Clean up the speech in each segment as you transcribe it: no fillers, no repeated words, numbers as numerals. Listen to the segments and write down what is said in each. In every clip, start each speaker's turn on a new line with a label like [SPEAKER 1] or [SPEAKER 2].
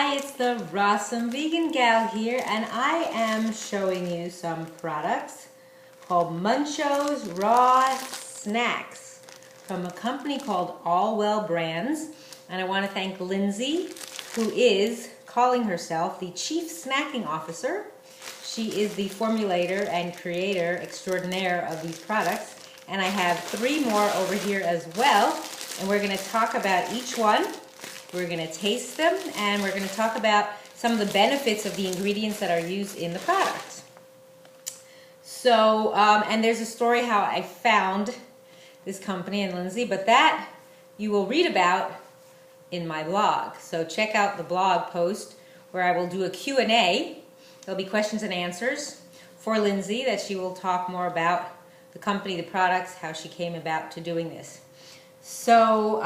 [SPEAKER 1] Hi, it's the Rawsome Vegan Gal here, and I am showing you some products called MUNCHOS Raw Snacks from a company called All Well Brands. And I want to thank Lindsay, who is calling herself the Chief Snacking Officer. She is the formulator and creator extraordinaire of these products. And I have 3 more over here as well, and we're going to talk about each one. We're going to taste them, and we're going to talk about some of the benefits of the ingredients that are used in the product. So, and there's a story how I found this company and Lindsay, but that you will read about in my blog. So check out the blog post where I will do a Q&A. There'll be questions and answers for Lindsay that she will talk more about the company, the products, how she came about to doing this. So,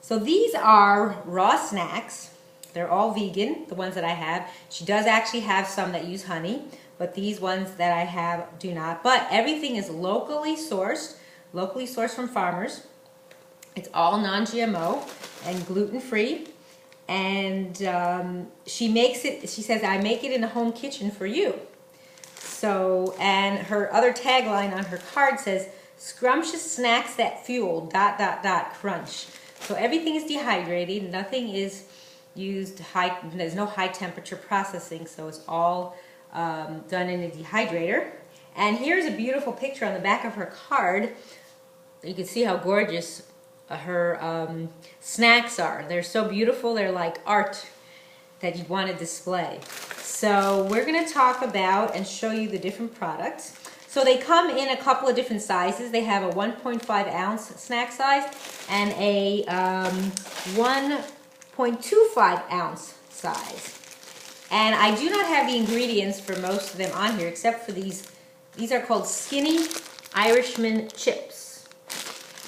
[SPEAKER 1] so these are raw snacks. They're all vegan, the ones that I have. She does actually have some that use honey, but these ones that I have do not. But everything is locally sourced from farmers. It's all non-GMO and gluten-free. And she makes it, she says, I make it in the home kitchen for you. So, and her other tagline on her card says, scrumptious snacks that fuel, ... crunch. So everything is dehydrated, nothing is used there's no high temperature processing, so it's all done in a dehydrator. And here's a beautiful picture on the back of her card. You can see how gorgeous her snacks are. They're so beautiful, they're like art that you want to display. So we're going to talk about and show you the different products. So they come in a couple of different sizes. They have a 1.5 ounce snack size and a 1.25 ounce size. And I do not have the ingredients for most of them on here except for these. These are called Skinny Irishman chips.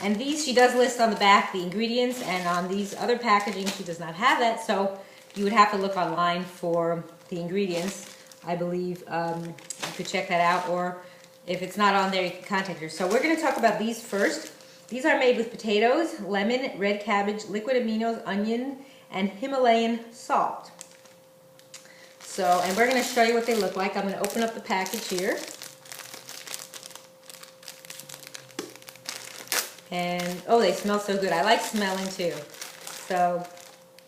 [SPEAKER 1] And these she does list on the back the ingredients, and on these other packaging she does not have that. So you would have to look online for the ingredients. I believe you could check that out, or if it's not on there, you can contact her. So we're going to talk about these first. These are made with potatoes, lemon, red cabbage, liquid aminos, onion, and Himalayan salt. So, and we're going to show you what they look like. I'm going to open up the package here. And, oh, they smell so good. I like smelling too. So,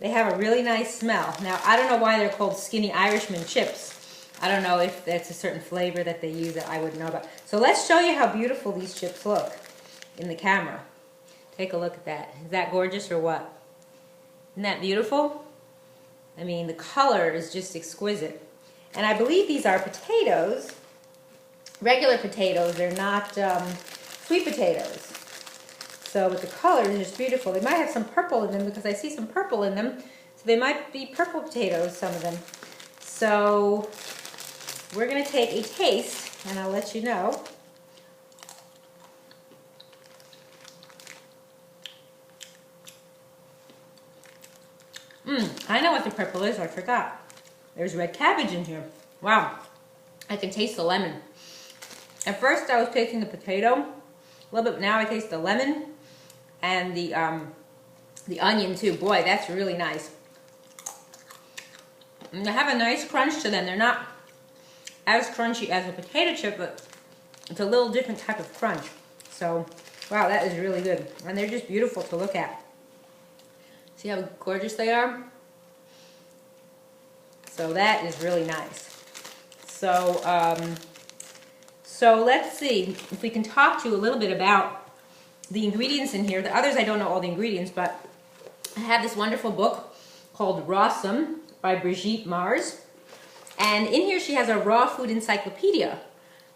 [SPEAKER 1] they have a really nice smell. Now, I don't know why they're called Skinny Irishman chips. I don't know if that's a certain flavor that they use that I wouldn't know about. So let's show you how beautiful these chips look in the camera. Take a look at that. Is that gorgeous or what? Isn't that beautiful? I mean, the color is just exquisite. And I believe these are potatoes, regular potatoes. They're not sweet potatoes. So, but the color is just beautiful. They might have some purple in them because I see some purple in them. So they might be purple potatoes, some of them. So we're going to take a taste, and I'll let you know. I know what the purple is. I forgot. There's red cabbage in here. Wow. I can taste the lemon. At first I was tasting the potato a little bit. Now I taste the lemon and the onion too. Boy, that's really nice. And they have a nice crunch to them. They're not as crunchy as a potato chip, but it's a little different type of crunch. So, wow, that is really good. And they're just beautiful to look at. See how gorgeous they are? So that is really nice. So, so let's see if we can talk to you a little bit about the ingredients in here. The others, I don't know all the ingredients, but I have this wonderful book called Rawsome by Brigitte Mars. And in here she has a raw food encyclopedia.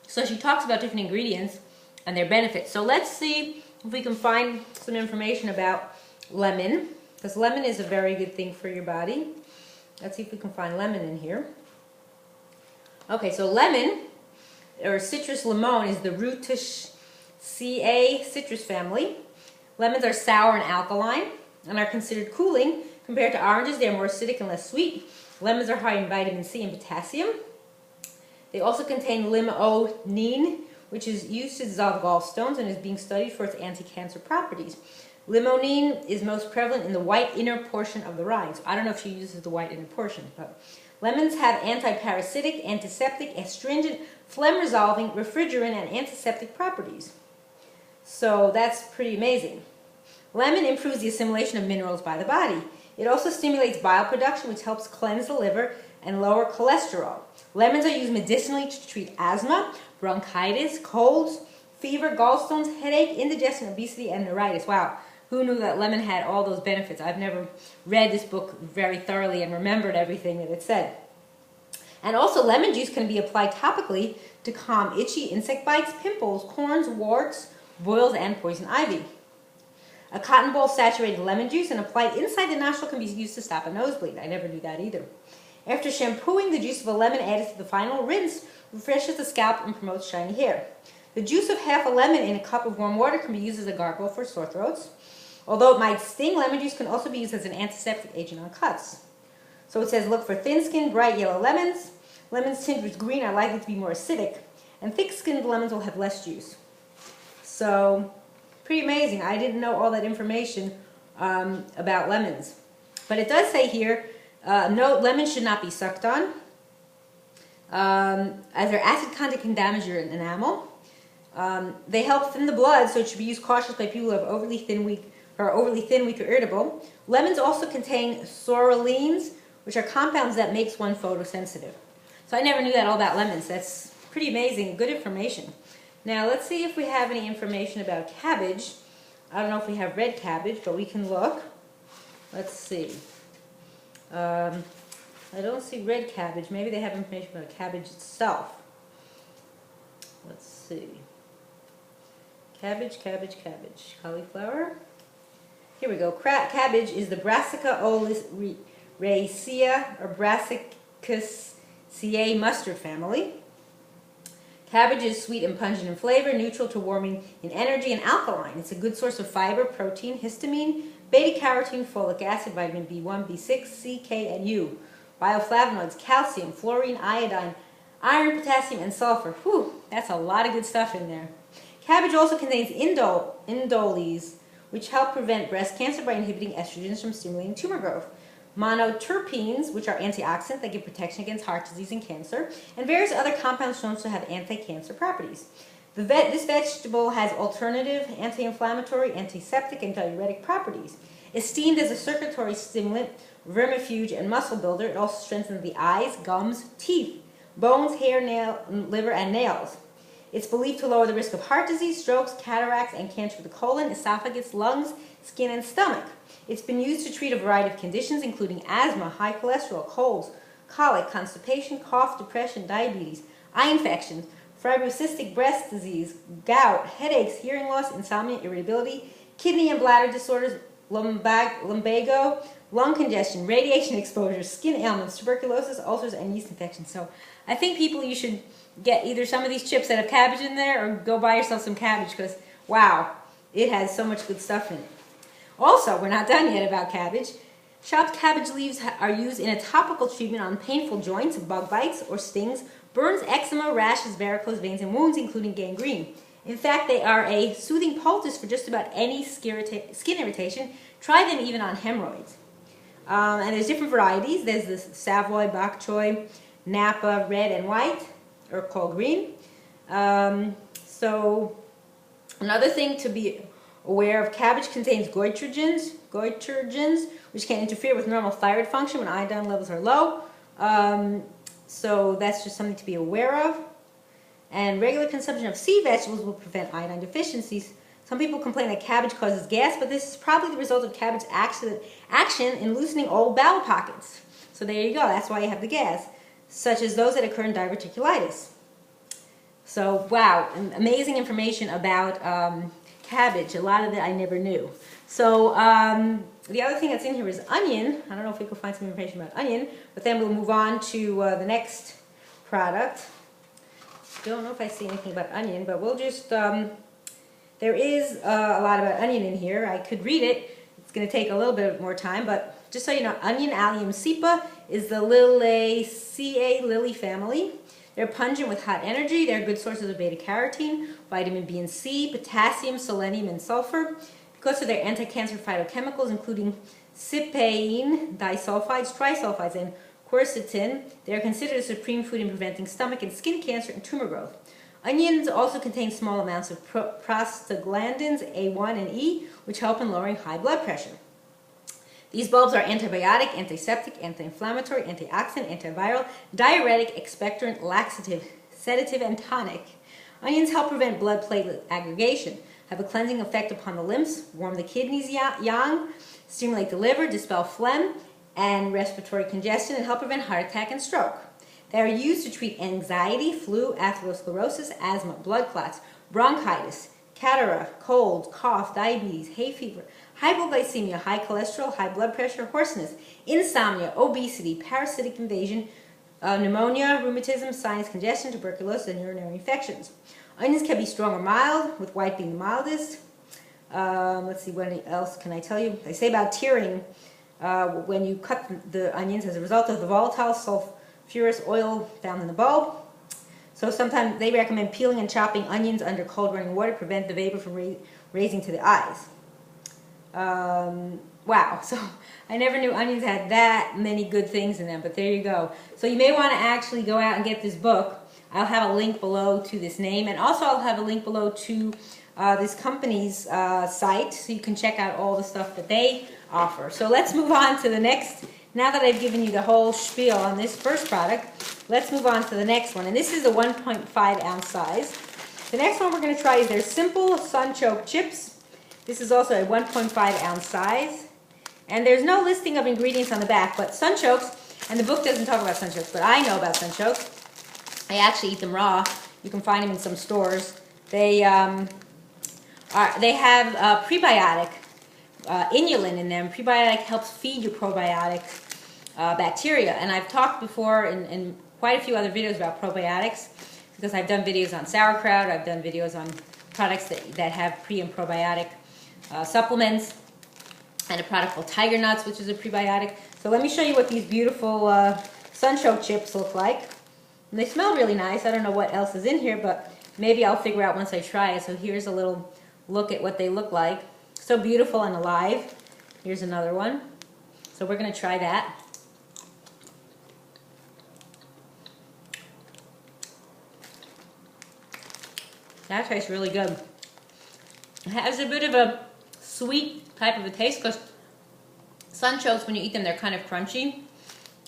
[SPEAKER 1] So she talks about different ingredients and their benefits. So let's see if we can find some information about lemon, because lemon is a very good thing for your body. Let's see if we can find lemon in here. Okay, so lemon, or citrus limon, is the Rutaceae citrus family. Lemons are sour and alkaline and are considered cooling. Compared to oranges, they are more acidic and less sweet. Lemons are high in vitamin C and potassium. They also contain limonene, which is used to dissolve gallstones and is being studied for its anti-cancer properties. Limonene is most prevalent in the white inner portion of the rind. So I don't know if she uses the white inner portion, but lemons have anti-parasitic, antiseptic, astringent, phlegm-resolving, refrigerant, and antiseptic properties. So that's pretty amazing. Lemon improves the assimilation of minerals by the body. It also stimulates bile production, which helps cleanse the liver and lower cholesterol. Lemons are used medicinally to treat asthma, bronchitis, colds, fever, gallstones, headache, indigestion, obesity, and neuritis. Wow, who knew that lemon had all those benefits? I've never read this book very thoroughly and remembered everything that it said. And also, lemon juice can be applied topically to calm itchy insect bites, pimples, corns, warts, boils, and poison ivy. A cotton ball saturated lemon juice and applied inside the nostril can be used to stop a nosebleed. I never knew that either. After shampooing, the juice of a lemon added to the final rinse refreshes the scalp and promotes shiny hair. The juice of half a lemon in a cup of warm water can be used as a gargle for sore throats. Although it might sting, lemon juice can also be used as an antiseptic agent on cuts. So it says look for thin-skinned, bright yellow lemons. Lemons tinged with green are likely to be more acidic, and thick-skinned lemons will have less juice. So, pretty amazing. I didn't know all that information about lemons. But it does say here, no, lemons should not be sucked on, as their acid content can damage your enamel. They help thin the blood, so it should be used cautiously by people who have overly thin, weak, or irritable. Lemons also contain psoralenes, which are compounds that makes one photosensitive. So I never knew that all about lemons. That's pretty amazing, good information. Now let's see if we have any information about cabbage. I don't know if we have red cabbage, but we can look. Let's see. I don't see red cabbage. Maybe they have information about cabbage itself. Let's see. Cabbage, cabbage, cabbage. Cauliflower. Here we go. Cabbage is the Brassica oleracea or Brassicaceae mustard family. Cabbage is sweet and pungent in flavor, neutral to warming in energy, and alkaline. It's a good source of fiber, protein, histamine, beta-carotene, folic acid, vitamin B1, B6, C, K, and U. Bioflavonoids, calcium, fluorine, iodine, iron, potassium, and sulfur. Whew, that's a lot of good stuff in there. Cabbage also contains indoles, which help prevent breast cancer by inhibiting estrogens from stimulating tumor growth. Monoterpenes, which are antioxidants that give protection against heart disease and cancer, and various other compounds shown to have anti-cancer properties. This vegetable has alternative anti-inflammatory, antiseptic, and diuretic properties. Esteemed as a circulatory stimulant, vermifuge, and muscle builder, it also strengthens the eyes, gums, teeth, bones, hair, liver, and nails. It's believed to lower the risk of heart disease, strokes, cataracts, and cancer of the colon, esophagus, lungs, skin, and stomach. It's been used to treat a variety of conditions, including asthma, high cholesterol, colds, colic, constipation, cough, depression, diabetes, eye infections, fibrocystic breast disease, gout, headaches, hearing loss, insomnia, irritability, kidney and bladder disorders, lumbago, lung congestion, radiation exposure, skin ailments, tuberculosis, ulcers, and yeast infections. So I think people, you should get either some of these chips that have cabbage in there or go buy yourself some cabbage because, wow, it has so much good stuff in it. Also, we're not done yet about cabbage. Chopped cabbage leaves are used in a topical treatment on painful joints, bug bites or stings, burns, eczema, rashes, varicose veins, and wounds, including gangrene. In fact, they are a soothing poultice for just about any skin irritation. Try them even on hemorrhoids. And there's different varieties. There's the Savoy, Bok Choy, Napa, red and white, or called green. So another thing to be aware of, cabbage contains goitrogens, which can interfere with normal thyroid function when iodine levels are low. So that's just something to be aware of. And regular consumption of sea vegetables will prevent iodine deficiencies. Some people complain that cabbage causes gas, but this is probably the result of cabbage action in loosening old bowel pockets. So there you go, that's why you have the gas, such as those that occur in diverticulitis. So wow, amazing information about cabbage. A lot of it I never knew. So the other thing that's in here is onion. I don't know if we can find some information about onion, but then we'll move on to the next product. Don't know if I see anything about onion, but we'll just, there is a lot about onion in here. I could read it. It's going to take a little bit more time, but just so you know, onion, Allium cepa, is the Liliaceae lily family. They're pungent with hot energy. They're good sources of beta-carotene, vitamin B and C, potassium, selenium, and sulfur. because of their anti-cancer phytochemicals, including cypain, disulfides, trisulfides, and quercetin. They are considered a supreme food in preventing stomach and skin cancer and tumor growth. Onions also contain small amounts of prostaglandins A1 and E, which help in lowering high blood pressure. These bulbs are antibiotic, antiseptic, anti-inflammatory, antioxidant, antiviral, diuretic, expectorant, laxative, sedative, and tonic. Onions help prevent blood platelet aggregation, have a cleansing effect upon the limbs, warm the kidneys yang, stimulate the liver, dispel phlegm and respiratory congestion, and help prevent heart attack and stroke. They are used to treat anxiety, flu, atherosclerosis, asthma, blood clots, bronchitis, catarrh, cold, cough, diabetes, hay fever, hypoglycemia, high cholesterol, high blood pressure, hoarseness, insomnia, obesity, parasitic invasion, pneumonia, rheumatism, sinus congestion, tuberculosis, and urinary infections. Onions can be strong or mild, with white being the mildest. Let's see, what else can I tell you? They say about tearing when you cut the onions as a result of the volatile sulfurous oil found in the bulb. So sometimes they recommend peeling and chopping onions under cold running water to prevent the vapor from raising to the eyes. Wow, so I never knew onions had that many good things in them, but there you go. So you may want to actually go out and get this book. I'll have a link below to this name, and also I'll have a link below to this company's site, so you can check out all the stuff that they offer. So let's move on to the next. Now that I've given you the whole spiel on this first product, let's move on to the next one. And this is a 1.5 ounce size. The next one we're going to try is their simple Sunchoke chips. This is also a 1.5 ounce size. And there's no listing of ingredients on the back, but Sunchokes, and the book doesn't talk about Sunchokes, but I know about Sunchokes. I actually eat them raw. You can find them in some stores. They have prebiotic inulin in them. Prebiotic helps feed your probiotic bacteria. And I've talked before in quite a few other videos about probiotics, because I've done videos on sauerkraut, I've done videos on products that have pre and probiotic supplements, and a product called Tiger Nuts, which is a prebiotic. So let me show you what these beautiful Sunchoke chips look like. And they smell really nice. I don't know what else is in here, but maybe I'll figure out once I try it. So here's a little look at what they look like. So beautiful and alive. Here's another one. So we're going to try that. That tastes really good. It has a bit of a sweet type of a taste, because Sunchokes, when you eat them, they're kind of crunchy.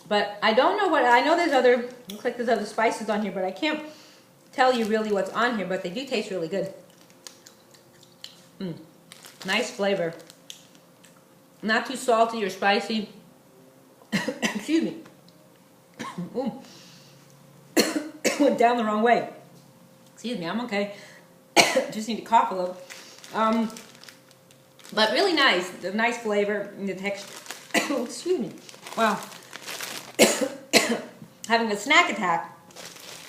[SPEAKER 1] But I don't know what, I know there's other, looks like there's other spices on here, but I can't tell you really what's on here, but they do taste really good. Nice flavor. Not too salty or spicy. Excuse me. Went down the wrong way. Excuse me, I'm okay. Just need to cough a little. But really nice. The nice flavor and the texture. Excuse me. Wow. Having a snack attack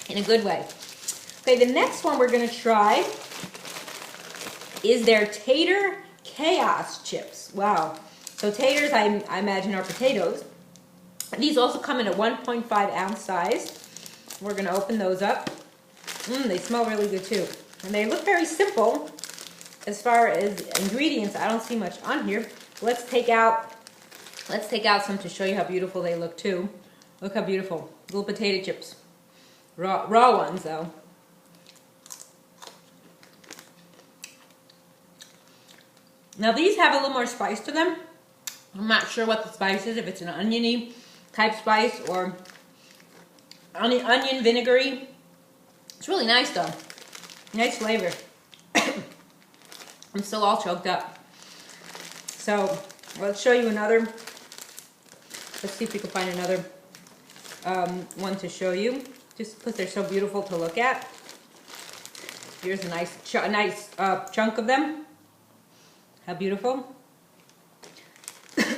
[SPEAKER 1] in a good way. Okay, the next one we're going to try is their Tater Chaos Chips. Wow. So taters, I imagine, are potatoes. These also come in a 1.5 ounce size. We're going to open those up. They smell really good too. And they look very simple as far as ingredients. I don't see much on here. Let's take out some to show you how beautiful they look too. Look how beautiful. Little potato chips. Raw ones though. Now these have a little more spice to them. I'm not sure what the spice is, if it's an oniony type spice or onion vinegary. It's really nice though. Nice flavor. I'm still all choked up. So let's show you another. Let's see if we can find another one to show you. Just because they're so beautiful to look at. Here's a nice chunk of them. How beautiful.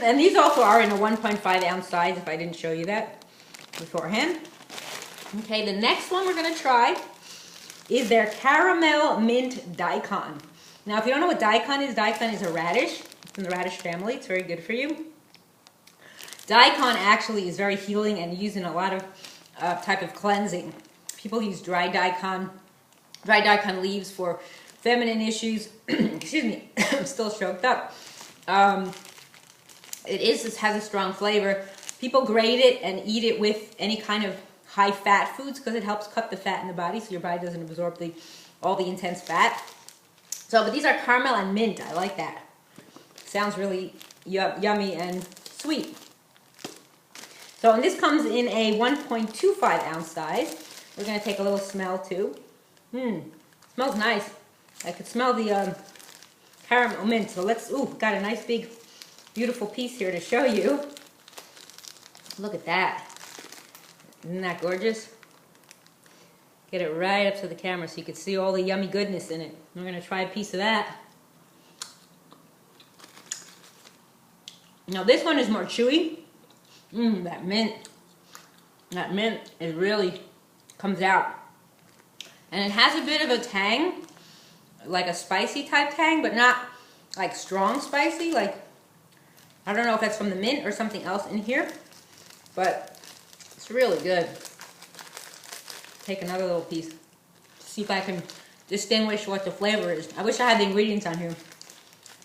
[SPEAKER 1] And these also are in a 1.5 ounce size, if I didn't show you that beforehand. Okay, the next one we're going to try is their Caramel Mint Daikon. Now, if you don't know what daikon is a radish. It's in the radish family. It's very good for you. Daikon actually is very healing and used in a lot of type of cleansing. People use dry daikon leaves for feminine issues. Excuse me, I'm still choked up. It has a strong flavor. People grate it and eat it with any kind of high fat foods because it helps cut the fat in the body so your body doesn't absorb all the intense fat. So, but these are caramel and mint. I like that. Sounds really yummy and sweet. So, and this comes in a 1.25 ounce size. We're going to take a little smell too. Smells nice. I could smell the caramel mint. So let's, got a nice big beautiful piece here to show you. Look at that. Isn't that gorgeous? Get it right up to the camera so you can see all the yummy goodness in it. We're going to try a piece of that. Now this one is more chewy. That mint it really comes out. And it has a bit of a tang, like a spicy type tang, but not like strong spicy. Like, I don't know if that's from the mint or something else in here, but it's really good. Take another little piece to see if I can distinguish what the flavor is. I wish I had the ingredients on here.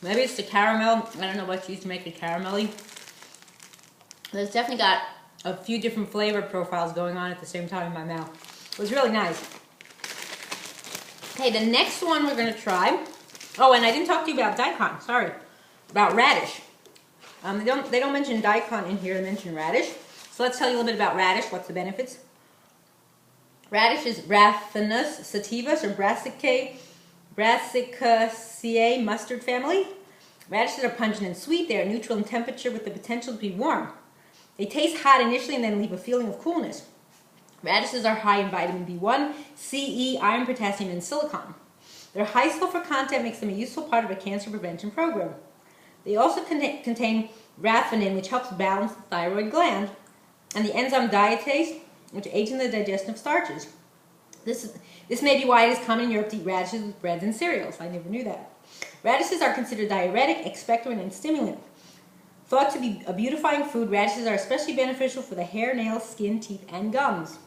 [SPEAKER 1] Maybe it's the caramel. I don't know what's used to make it caramelly. But it's definitely got a few different flavor profiles going on at the same time in my mouth. It was really nice. Okay, the next one we're going to try. Oh, and I didn't talk to you about daikon. Sorry. About radish. They don't mention daikon in here. They mention radish. So let's tell you a little bit about radish. What's the benefits? Radish is Raffinus sativus or Brassicaceae mustard family. Radishes are pungent and sweet. They are neutral in temperature with the potential to be warm. They taste hot initially and then leave a feeling of coolness. Radishes are high in vitamin B1, C, E, iron, potassium, and silicon. Their high sulfur content makes them a useful part of a cancer prevention program. They also contain raffinine, which helps balance the thyroid gland, and the enzyme diastase, which aids in the digestion of starches. This may be why it is common in Europe to eat radishes with breads and cereals. I never knew that. Radishes are considered diuretic, expectorant, and stimulant. Thought to be a beautifying food, radishes are especially beneficial for the hair, nails, skin, teeth, and gums.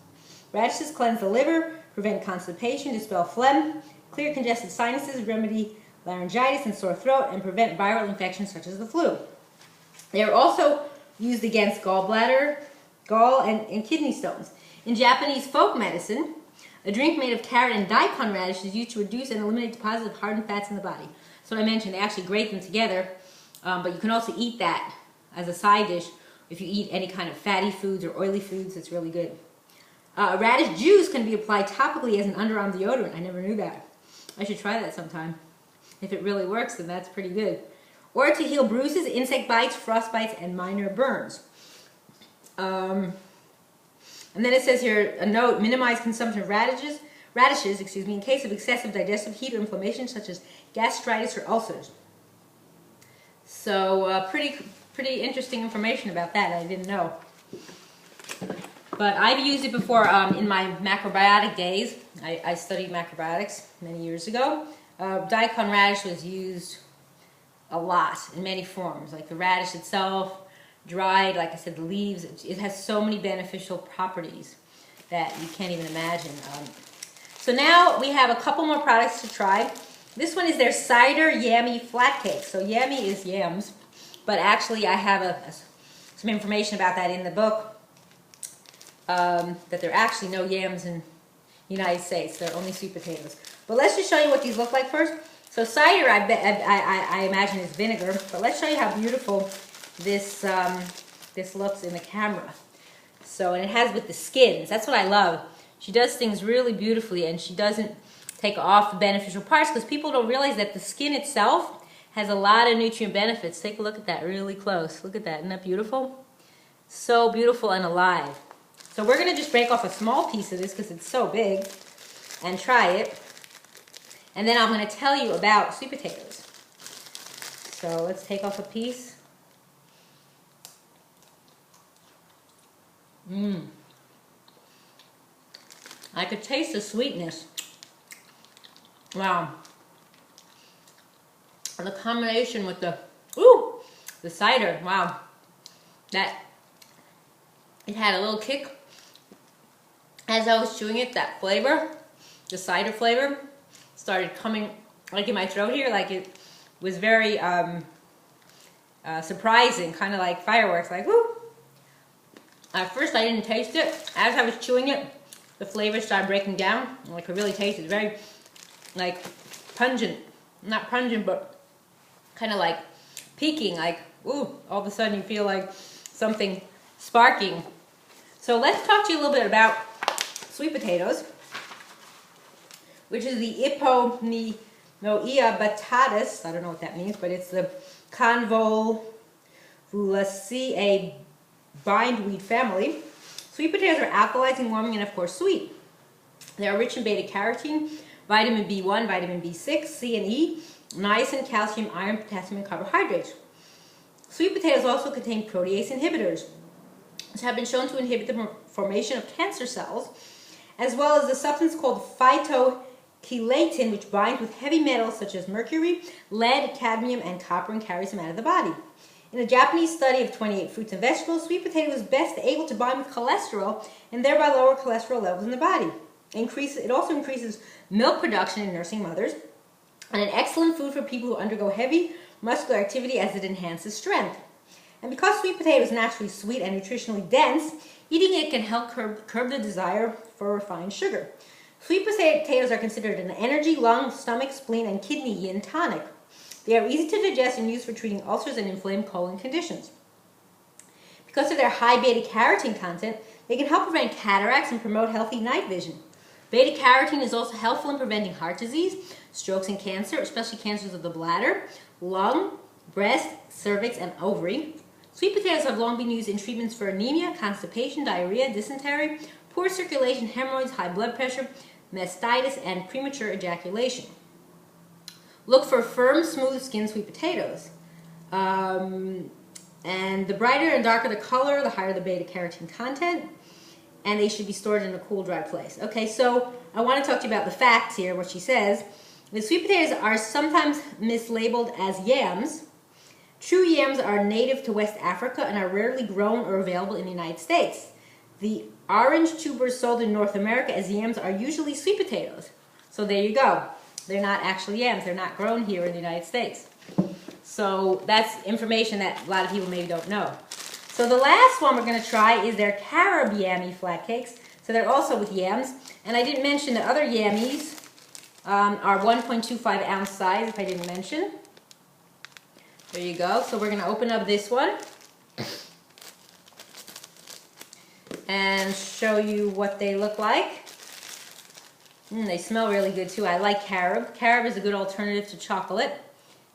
[SPEAKER 1] Radishes cleanse the liver, prevent constipation, dispel phlegm, clear congested sinuses, remedy laryngitis and sore throat, and prevent viral infections such as the flu. They are also used against gallbladder, gall, and kidney stones. In Japanese folk medicine, a drink made of carrot and daikon radish is used to reduce and eliminate deposits of hardened fats in the body. So I mentioned they actually grate them together, but you can also eat that as a side dish if you eat any kind of fatty foods or oily foods. It's really good. Radish juice can be applied topically as an underarm deodorant. I never knew that. I should try that sometime. If it really works, then that's pretty good. Or to heal bruises, insect bites, frost bites, and minor burns. And then it says here, a note, minimize consumption of radishes, in case of excessive digestive heat or inflammation such as gastritis or ulcers. So pretty interesting information about that. I didn't know. But I've used it before in my macrobiotic days. I studied macrobiotics many years ago. Daikon radish was used a lot in many forms, like the radish itself, dried, like I said, the leaves. It has so many beneficial properties that you can't even imagine. So now we have a couple more products to try. This one is their Cider Yammie Flatcakes. So Yammie is yams, but actually I have some information about that in the book. That there are actually no yams in the United States. They're only sweet potatoes. But let's just show you what these look like first. So cider, I imagine, is vinegar. But let's show you how beautiful this looks in the camera. So, and it has with the skins. That's what I love. She does things really beautifully, and she doesn't take off the beneficial parts because people don't realize that the skin itself has a lot of nutrient benefits. Take a look at that really close. Look at that. Isn't that beautiful? So beautiful and alive. So we're going to just break off a small piece of this because it's so big and try it. And then I'm going to tell you about sweet potatoes. So let's take off a piece. I could taste the sweetness. Wow. And the combination with the cider, wow. It had a little kick. As I was chewing it, that flavor, the cider flavor, started coming like in my throat here, like it was very surprising, kind of like fireworks, like woo. At first I didn't taste it. As I was chewing it, the flavors started breaking down. I could really taste it. Very like pungent, not pungent, but kind of like peaking, like ooh, all of a sudden you feel like something sparking. So let's talk to you a little bit about sweet potatoes, which is the Ipomenoia batatas. I don't know what that means, but it's the Convolvulaceae bindweed family. Sweet potatoes are alkalizing, warming, and of course sweet. They are rich in beta-carotene, vitamin B1, vitamin B6, C and E, niacin, calcium, iron, potassium, and carbohydrates. Sweet potatoes also contain protease inhibitors, which have been shown to inhibit the formation of cancer cells, as well as the substance called phytochelatin, which binds with heavy metals such as mercury, lead, cadmium, and copper and carries them out of the body. In a Japanese study of 28 fruits and vegetables, sweet potato was best able to bind with cholesterol and thereby lower cholesterol levels in the body. It also increases milk production in nursing mothers, and an excellent food for people who undergo heavy muscular activity as it enhances strength. And because sweet potato is naturally sweet and nutritionally dense, eating it can help curb the desire for refined sugar. Sweet potatoes are considered an energy, lung, stomach, spleen, and kidney yin tonic. They are easy to digest and used for treating ulcers and inflamed colon conditions. Because of their high beta-carotene content, they can help prevent cataracts and promote healthy night vision. Beta-carotene is also helpful in preventing heart disease, strokes, and cancer, especially cancers of the bladder, lung, breast, cervix, and ovary. Sweet potatoes have long been used in treatments for anemia, constipation, diarrhea, dysentery, poor circulation, hemorrhoids, high blood pressure, mastitis, and premature ejaculation. Look for firm, smooth-skinned sweet potatoes. And the brighter and darker the color, the higher the beta-carotene content. And they should be stored in a cool, dry place. Okay, so I want to talk to you about the facts here, what she says. The sweet potatoes are sometimes mislabeled as yams. True yams are native to West Africa and are rarely grown or available in the United States. The orange tubers sold in North America as yams are usually sweet potatoes. So there you go. They're not actually yams. They're not grown here in the United States. So that's information that a lot of people maybe don't know. So the last one we're going to try is their Carob Yammie flatcakes. So they're also with yams. And I didn't mention the other Yammies are 1.25 ounce size, if I didn't mention. There you go. So we're going to open up this one and show you what they look like. They smell really good too. I like carob. Carob is a good alternative to chocolate.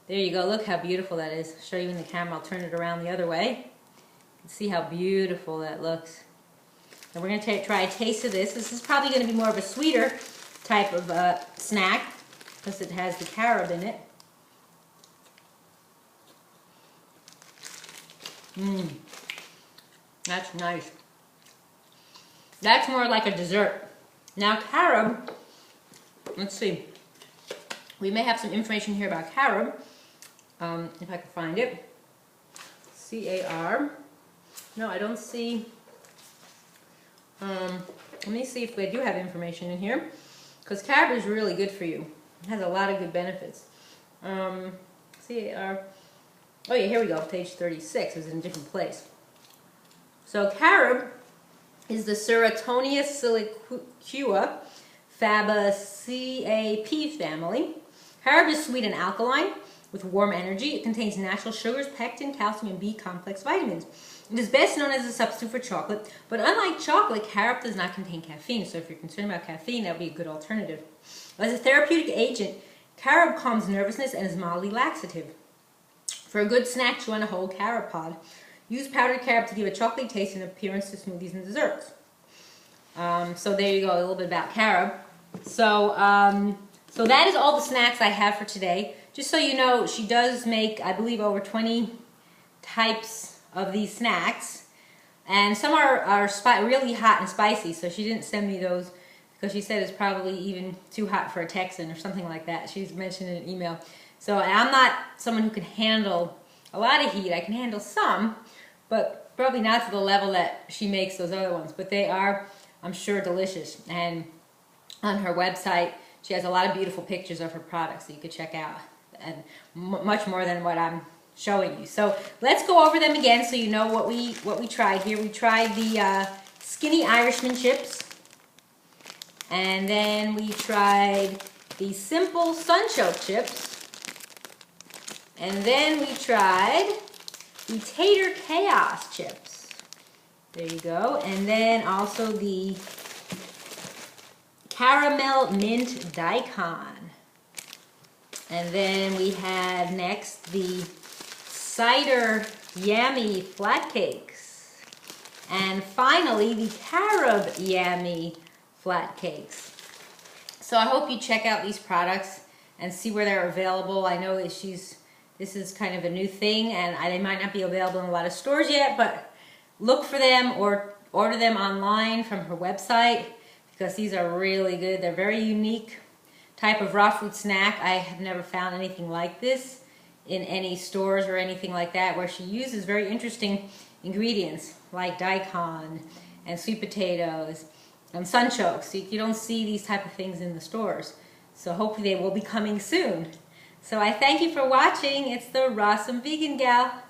[SPEAKER 1] There you go. Look how beautiful that is. I'll show you in the camera. I'll turn it around the other way. You can see how beautiful that looks. And we're going to try a taste of this. This is probably going to be more of a sweeter type of snack because it has the carob in it. That's nice. That's more like a dessert. Now carob, let's see. We may have some information here about carob, if I can find it. C-A-R. No, I don't see. Let me see if we do have information in here, because carob is really good for you. It has a lot of good benefits. C-A-R. Oh yeah, here we go. Page 36. It's in a different place. So carob is the Serotonia silicua Fabaceae family. Carob is sweet and alkaline with warm energy. It contains natural sugars, pectin, calcium, and B-complex vitamins. It is best known as a substitute for chocolate, but unlike chocolate, carob does not contain caffeine. So if you're concerned about caffeine, that would be a good alternative. As a therapeutic agent, carob calms nervousness and is mildly laxative. For a good snack, chew on a whole carob pod. Use powdered carob to give a chocolatey taste and appearance to smoothies and desserts. So there you go, a little bit about carob. So that is all the snacks I have for today. Just so you know, she does make, I believe, over 20 types of these snacks. And some are really hot and spicy, so she didn't send me those because she said it's probably even too hot for a Texan or something like that. She's mentioned in an email. So I'm not someone who can handle a lot of heat. I can handle some, but probably not to the level that she makes those other ones. But they are, I'm sure, delicious. And on her website, She has a lot of beautiful pictures of her products that you could check out, and much more than what I'm showing you. So let's go over them again so you know what we tried here. We tried the skinny Irishman chips, and then we tried the simple Sunchoke chips, and then we tried the Tater Chaos chips. There you go. And then also the Caramel Mint Daikon. And then we had next the Cider Yammie Flatcakes. And finally the Carob Yammie Flatcakes. So I hope you check out these products and see where they're available. I know that this is kind of a new thing, and they might not be available in a lot of stores yet, but look for them or order them online from her website, because these are really good. They're very unique type of raw fruit snack. I have never found anything like this in any stores or anything like that, where she uses very interesting ingredients like daikon and sweet potatoes and sunchoke. So you don't see these type of things in the stores. So hopefully they will be coming soon. So I thank you for watching. It's the Rawsome Vegan Gal.